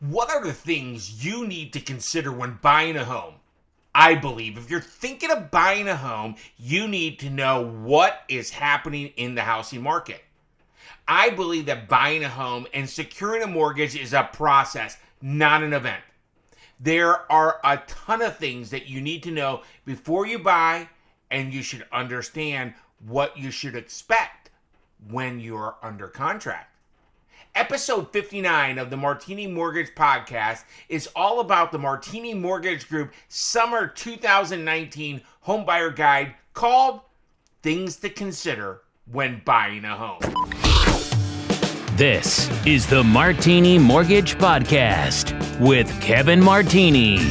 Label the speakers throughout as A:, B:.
A: What are the things you need to consider when buying a home? I believe if you're thinking of buying a home, you need to know what is happening in the housing market. I believe that buying a home and securing a mortgage is a process, not an event. There are a ton of things that you need to know before you buy, and you should understand what you should expect when you're under contract. Episode 59 of the Martini Mortgage Podcast is all about the Martini Mortgage Group Summer 2019 Homebuyer Guide called Things to Consider When Buying a Home.
B: This is the Martini Mortgage Podcast with Kevin Martini.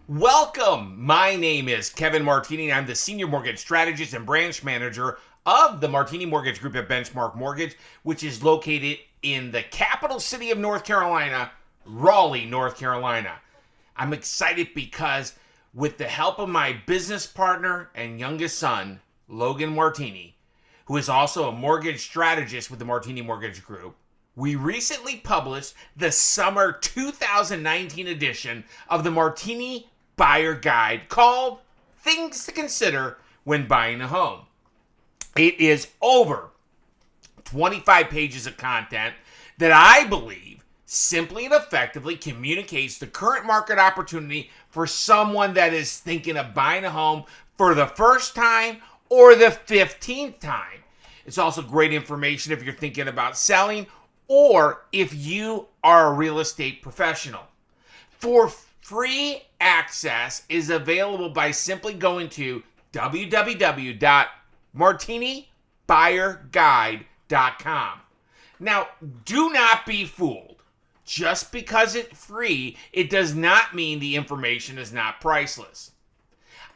A: Welcome. My name is Kevin Martini, and I'm the Senior Mortgage Strategist and Branch Manager of the Martini Mortgage Group at Benchmark Mortgage, which is located in the capital city of North Carolina, Raleigh, North Carolina. I'm excited because with the help of my business partner and youngest son, Logan Martini, who is also a mortgage strategist with the Martini Mortgage Group, we recently published the Summer 2019 edition of the Martini Buyer Guide called Things to Consider When Buying a Home. It is over 25 pages of content that I believe simply and effectively communicates the current market opportunity for someone that is thinking of buying a home for the first time or the 15th time. It's also great information if you're thinking about selling or if you are a real estate professional. For free access is available by simply going to www.martinibuyerguide.com. Now, do not be fooled. Just because it's free, it does not mean the information is not priceless.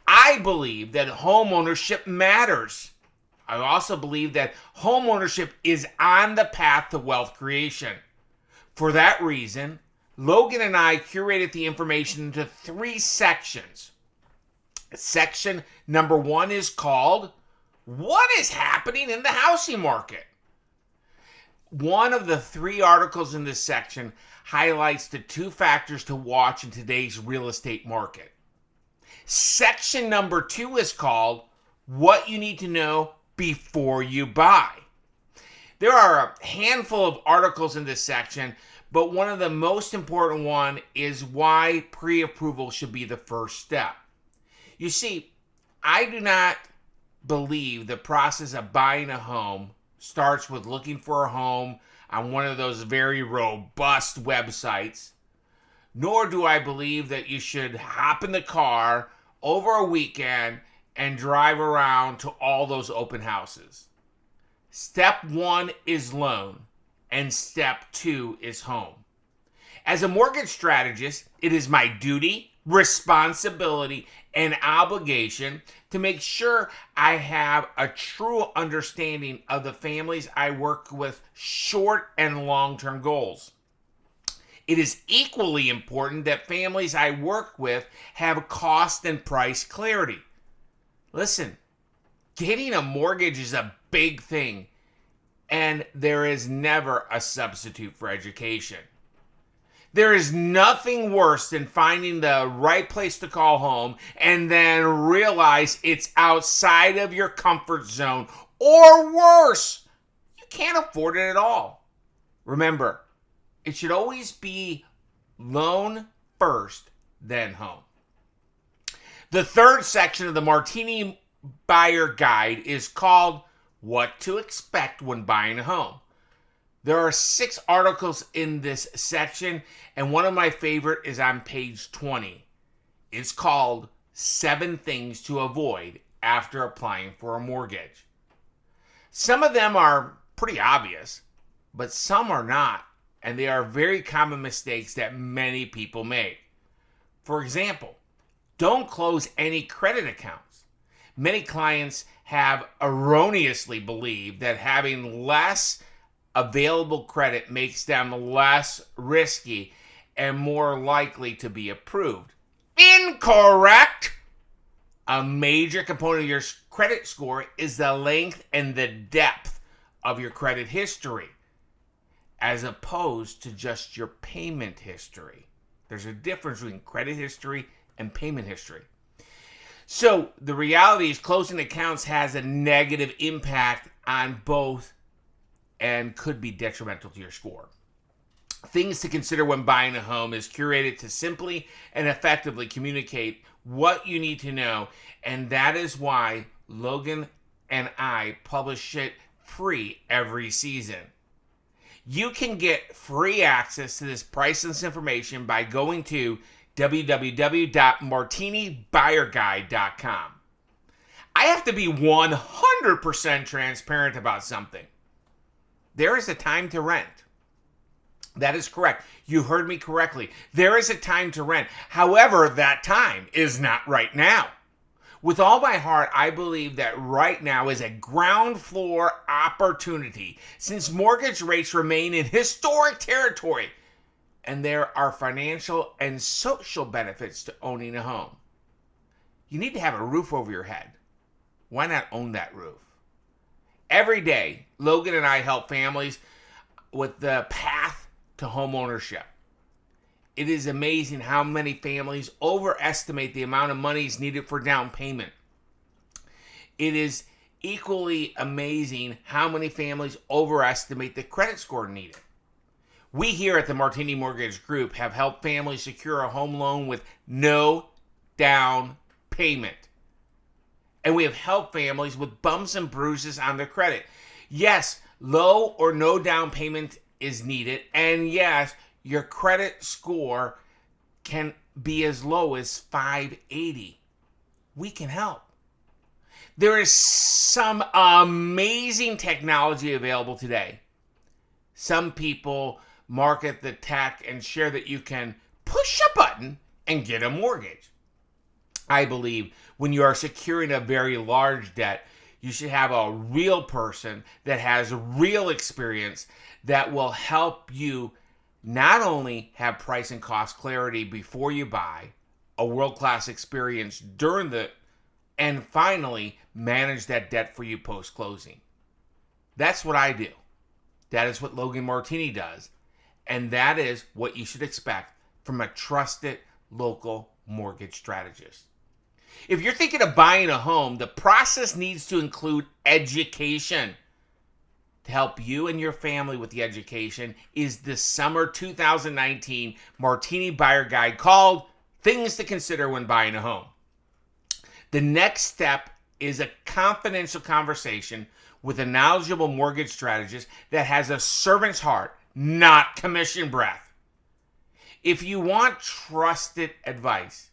A: I believe that home ownership matters. I also believe that home ownership is on the path to wealth creation. For that reason, Logan and I curated the information into 3 sections. Section number 1 is called, What is Happening in the Housing Market? One of the 3 articles in this section highlights the 2 factors to watch in today's real estate market. Section number 2 is called, What You Need to Know Before You Buy. There are a handful of articles in this section, but one of the most important one is why pre-approval should be the first step. You see, I do not believe the process of buying a home starts with looking for a home on one of those very robust websites, nor do I believe that you should hop in the car over a weekend and drive around to all those open houses. Step 1 is loan, and step 2 is home. As a mortgage strategist, it is my duty, responsibility, and obligation to make sure I have a true understanding of the families I work with short and long-term goals. It is equally important that families I work with have cost and price clarity. Listen, getting a mortgage is a big thing, and there is never a substitute for education. There is nothing worse than finding the right place to call home and then realize it's outside of your comfort zone, or worse, you can't afford it at all. Remember, it should always be loan first, then home. The 3rd section of the Martini Buyer Guide is called What to Expect When Buying a Home. There are 6 articles in this section, and one of my favorite is on page 20. It's called 7 Things to Avoid After Applying for a Mortgage. Some of them are pretty obvious, but some are not, and they are very common mistakes that many people make. For example, don't close any credit accounts. Many clients have erroneously believed that having less available credit makes them less risky and more likely to be approved. Incorrect! A major component of your credit score is the length and the depth of your credit history. as opposed to just your payment history. There's a difference between credit history and payment history. So the reality is closing accounts has a negative impact on both and could be detrimental to your score. Things to consider when buying a home is curated to simply and effectively communicate what you need to know, and that is why Logan and I publish it free every season. You can get free access to this priceless information by going to www.martinibuyerguide.com. I have to be 100% transparent about something. There is a time to rent. That is correct. You heard me correctly. There is a time to rent. However, that time is not right now. With all my heart, I believe that right now is a ground floor opportunity since mortgage rates remain in historic territory and there are financial and social benefits to owning a home. You need to have a roof over your head. Why not own that roof? Every day, Logan and I help families with the path to home ownership. It is amazing how many families overestimate the amount of money needed for down payment. It is equally amazing how many families overestimate the credit score needed. We here at the Martini Mortgage Group have helped families secure a home loan with no down payment. And we have helped families with bumps and bruises on their credit. Yes, low or no down payment is needed. And yes, your credit score can be as low as 580. We can help. There is some amazing technology available today. Some people market the tech and share that you can push a button and get a mortgage. I believe when you are securing a very large debt, you should have a real person that has real experience that will help you not only have price and cost clarity before you buy, a world-class experience during and finally manage that debt for you post-closing. That's what I do. That is what Logan Martini does. And that is what you should expect from a trusted local mortgage strategist. If you're thinking of buying a home, the process needs to include education. To help you and your family with the education is the summer 2019 Martini Buyer Guide called Things to Consider When Buying a Home. The next step is a confidential conversation with a knowledgeable mortgage strategist that has a servant's heart, not commission breath. If you want trusted advice,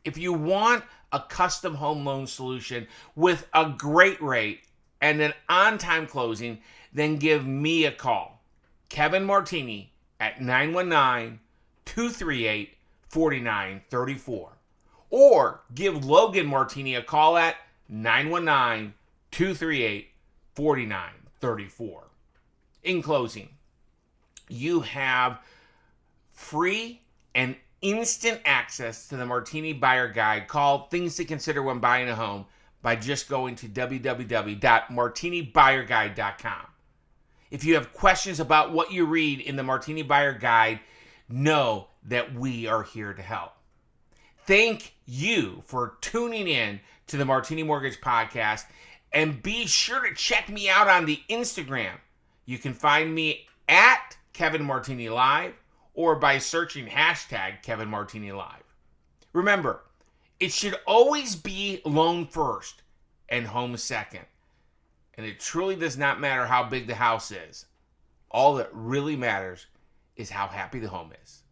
A: if you want a custom home loan solution with a great rate and an on-time closing, then give me a call, Kevin Martini, at 919-238-4934. Or give Logan Martini a call at 919-238-4934. In closing, you have free and instant access to the Martini Buyer Guide called Things to Consider When Buying a Home by just going to www.martinibuyerguide.com. If you have questions about what you read in the Martini Buyer Guide, know that we are here to help. Thank you for tuning in to the Martini Mortgage Podcast, and be sure to check me out on the Instagram. You can find me at Kevin Martini Live or by searching hashtag Kevin Martini Live. Remember, it should always be loan first and home second. And it truly does not matter how big the house is. All that really matters is how happy the home is.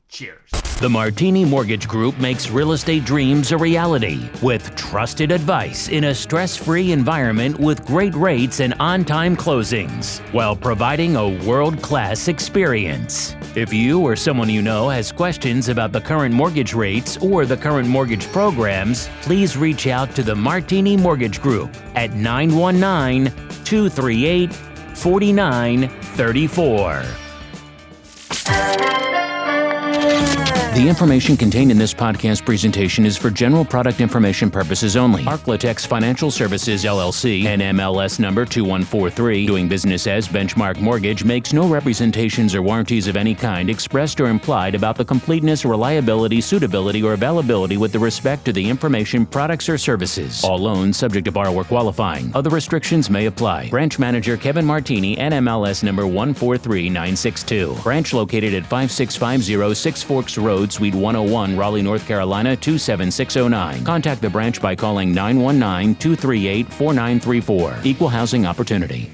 A: Cheers.
B: The Martini Mortgage Group makes real estate dreams a reality with trusted advice in a stress-free environment with great rates and on-time closings while providing a world-class experience. If you or someone you know has questions about the current mortgage rates or the current mortgage programs, please reach out to the Martini Mortgage Group at 919-238-4934. The information contained in this podcast presentation is for general product information purposes only. Arklatex Financial Services, LLC, NMLS number 2143, doing business as Benchmark Mortgage, makes no representations or warranties of any kind expressed or implied about the completeness, reliability, suitability, or availability with respect to the information, products, or services. All loans subject to borrower qualifying. Other restrictions may apply. Branch Manager Kevin Martini, NMLS number 143962. Branch located at 5650 Six Forks Road, Suite 101, Raleigh, North Carolina 27609. Contact the branch by calling 919-238-4934. Equal housing opportunity.